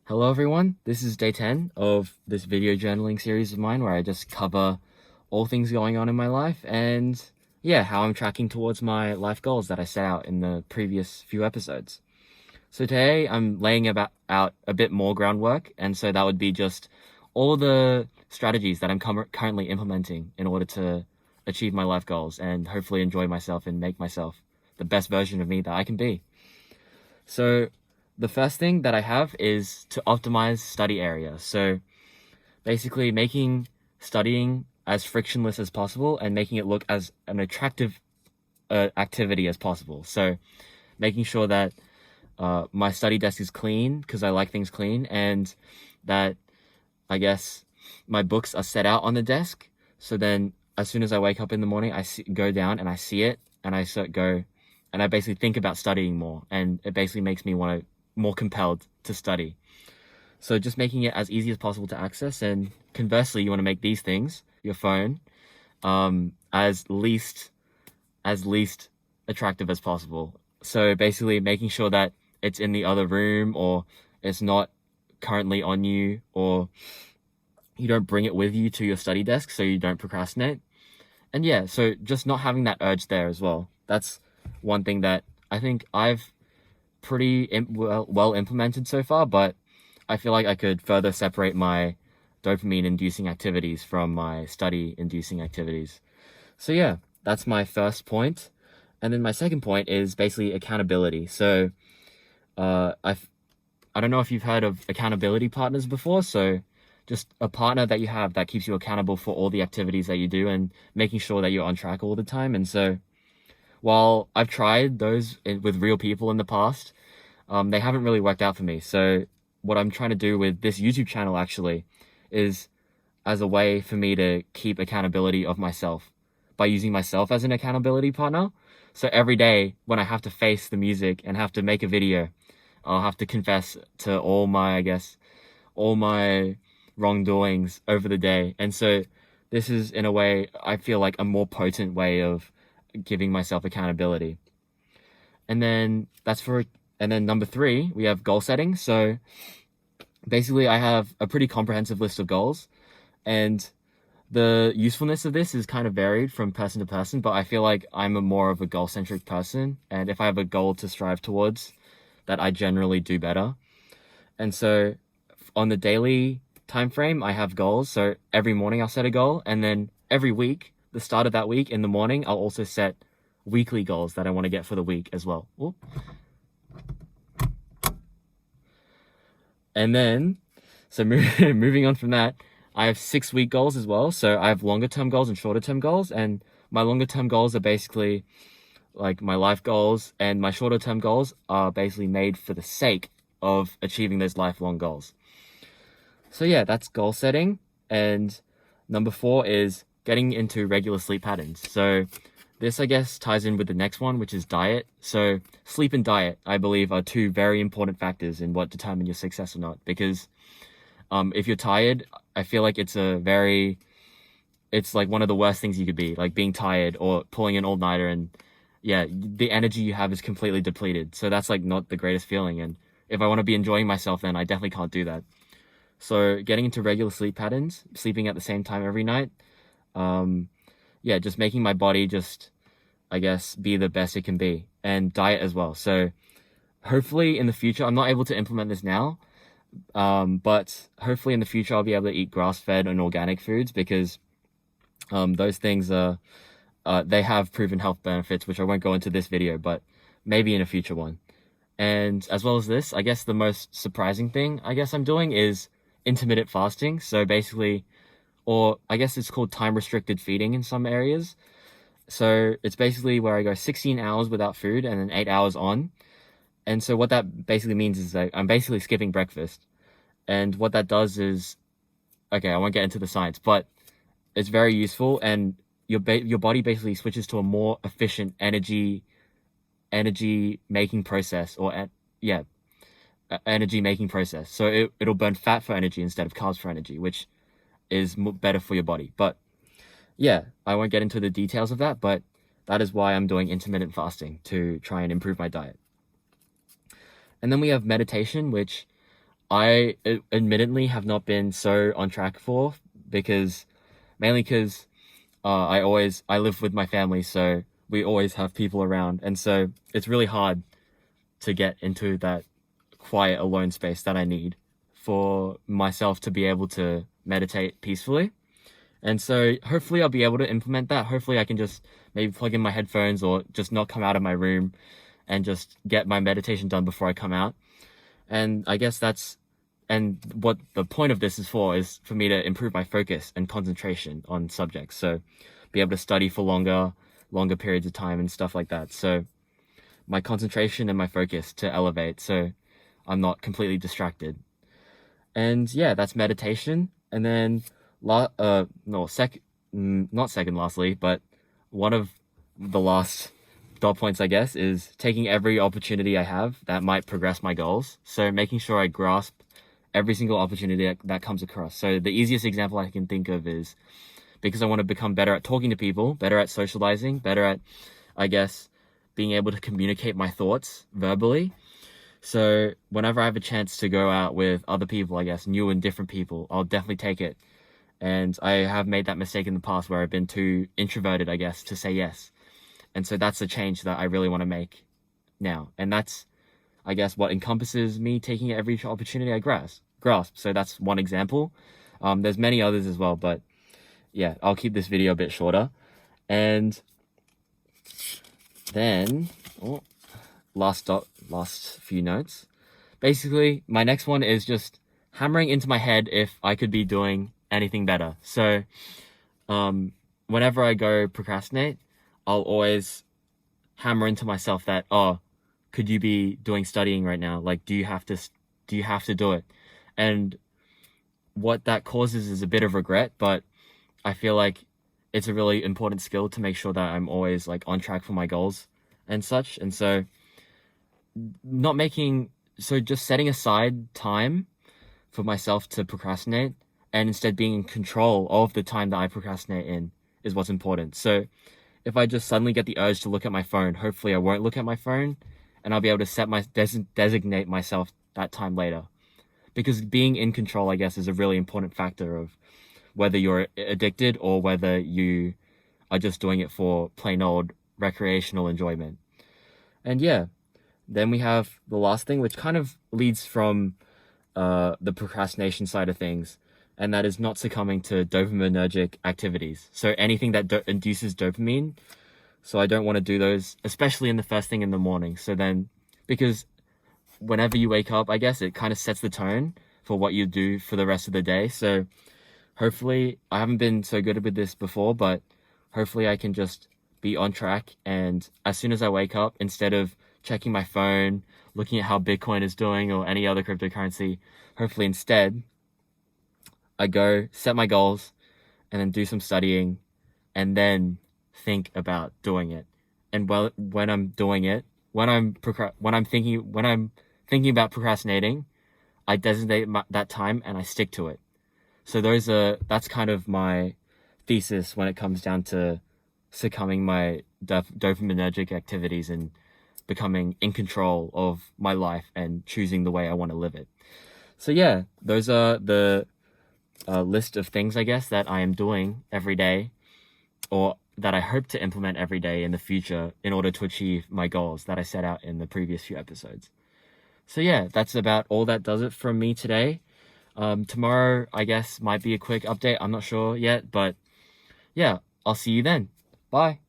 Hello everyone, this is day 10 of this video journaling series of mine where I just cover all things going on in my life and how I'm tracking towards my life goals that I set out in the previous few episodes. So today I'm laying out a bit more groundwork, and so that would be just all the strategies that I'm currently implementing in order to achieve my life goals and hopefully enjoy myself and make myself the best version of me that I can be. So the first thing that I have is to optimize study area. So basically making studying as frictionless as possible and making it look as an attractive activity as possible. So making sure that my study desk is clean because I like things clean, and that I guess my books are set out on the desk. So then as soon as I wake up in the morning, go down and I see it and I go and I basically think about studying more, and it basically makes me more compelled to study. So just making it as easy as possible to access, and conversely, you want to make these things, your phone, as least attractive as possible. So basically making sure that it's in the other room, or it's not currently on you, or you don't bring it with you to your study desk so you don't procrastinate. And so just not having that urge there as well. That's one thing that I think I've pretty well implemented so far, but I feel like I could further separate my dopamine-inducing activities from my study-inducing activities. So that's my first point. And then my second point is basically accountability. So I don't know if you've heard of accountability partners before. So just a partner that you have that keeps you accountable for all the activities that you do and making sure that you're on track all the time. And so while I've tried those with real people in the past, they haven't really worked out for me. So what I'm trying to do with this YouTube channel actually is as a way for me to keep accountability of myself by using myself as an accountability partner. So every day when I have to face the music and have to make a video, I'll have to confess to all my wrongdoings over the day. And so this is, in a way, I feel like a more potent way of giving myself accountability. And then number 3, we have goal setting. So basically I have a pretty comprehensive list of goals, and the usefulness of this is kind of varied from person to person, but I feel like I'm more of a goal-centric person, and if I have a goal to strive towards, that I generally do better. And so on the daily time frame, I have goals. So every morning I'll set a goal, and then every week, the start of that week in the morning, I'll also set weekly goals that I want to get for the week as well. Ooh. And then, so moving on from that, I have 6-week goals as well. So I have longer term goals and shorter term goals, and my longer term goals are basically like my life goals, and my shorter term goals are basically made for the sake of achieving those lifelong goals. So that's goal setting. And number 4 is getting into regular sleep patterns. So this, I guess, ties in with the next one, which is diet. So sleep and diet, I believe, are 2 very important factors in what determine your success or not. Because if you're tired, I feel like it's like one of the worst things you could be, like being tired or pulling an all-nighter, and the energy you have is completely depleted. So that's like not the greatest feeling. And if I want to be enjoying myself, then I definitely can't do that. So getting into regular sleep patterns, sleeping at the same time every night, just making my body just, I guess, be the best it can be, and diet as well. So hopefully in the future, I'm not able to implement this now, but hopefully in the future I'll be able to eat grass-fed and organic foods, because those things they have proven health benefits, which I won't go into this video, but maybe in a future one. And as well as this, I guess the most surprising thing I guess I'm doing is intermittent fasting. So basically, or I guess it's called time-restricted feeding in some areas. So it's basically where I go 16 hours without food and then 8 hours on. And so what that basically means is that I'm basically skipping breakfast. And what that does is, okay, I won't get into the science, but it's very useful, and your body basically switches to a more efficient energy making process, energy making process. So it'll burn fat for energy instead of carbs for energy, which is better for your body. But I won't get into the details of that, but that is why I'm doing intermittent fasting, to try and improve my diet. And then we have meditation, which admittedly have not been so on track for, mainly because I live with my family, so we always have people around, and so it's really hard to get into that quiet alone space that I need for myself to be able to meditate peacefully. And so hopefully I'll be able to implement that. Hopefully I can just maybe plug in my headphones or just not come out of my room and just get my meditation done before I come out. And I guess and what the point of this is for me to improve my focus and concentration on subjects. So be able to study for longer periods of time and stuff like that. So my concentration and my focus to elevate, so I'm not completely distracted. And yeah, that's meditation. And then not second lastly, but one of the last dot points, I guess, is taking every opportunity I have that might progress my goals. So making sure I grasp every single opportunity that comes across. So the easiest example I can think of is, because I want to become better at talking to people, better at socializing, better at, I guess, being able to communicate my thoughts verbally. So whenever I have a chance to go out with other people, I guess, new and different people, I'll definitely take it. And I have made that mistake in the past where I've been too introverted, I guess, to say yes. And so that's a change that I really want to make now. And that's, I guess, what encompasses me taking every opportunity I grasp. So that's one example. There's many others as well, but yeah, I'll keep this video a bit shorter. And then, last few notes. Basically, my next one is just hammering into my head if I could be doing anything better. So, whenever I go procrastinate, I'll always hammer into myself that, oh, could you be doing studying right now? Like, do you have to do it? And what that causes is a bit of regret, but I feel like it's a really important skill to make sure that I'm always like on track for my goals and such. And so just setting aside time for myself to procrastinate and instead being in control of the time that I procrastinate in is what's important. So if I just suddenly get the urge to look at my phone, hopefully I won't look at my phone, and I'll be able to designate myself that time later. Because being in control, I guess, is a really important factor of whether you're addicted or whether you are just doing it for plain old recreational enjoyment. And yeah, then we have the last thing, which kind of leads from the procrastination side of things, and that is not succumbing to dopaminergic activities. So anything that induces dopamine. So I don't want to do those, especially in the first thing in the morning. So then, because whenever you wake up, I guess it kind of sets the tone for what you do for the rest of the day. So hopefully, I haven't been so good with this before, but hopefully I can just be on track. And as soon as I wake up, instead of checking my phone, looking at how Bitcoin is doing or any other cryptocurrency, hopefully instead I go set my goals and then do some studying and then think about doing it. And when I'm doing it, when I'm thinking about procrastinating, I designate that time and I stick to it. So that's kind of my thesis when it comes down to succumbing my dopaminergic activities and becoming in control of my life and choosing the way I want to live it. So yeah, those are the list of things, I guess, that I am doing every day, or that I hope to implement every day in the future in order to achieve my goals that I set out in the previous few episodes. So yeah, that's about all that does it from me today. Tomorrow, I guess, might be a quick update. I'm not sure yet, but yeah, I'll see you then. Bye.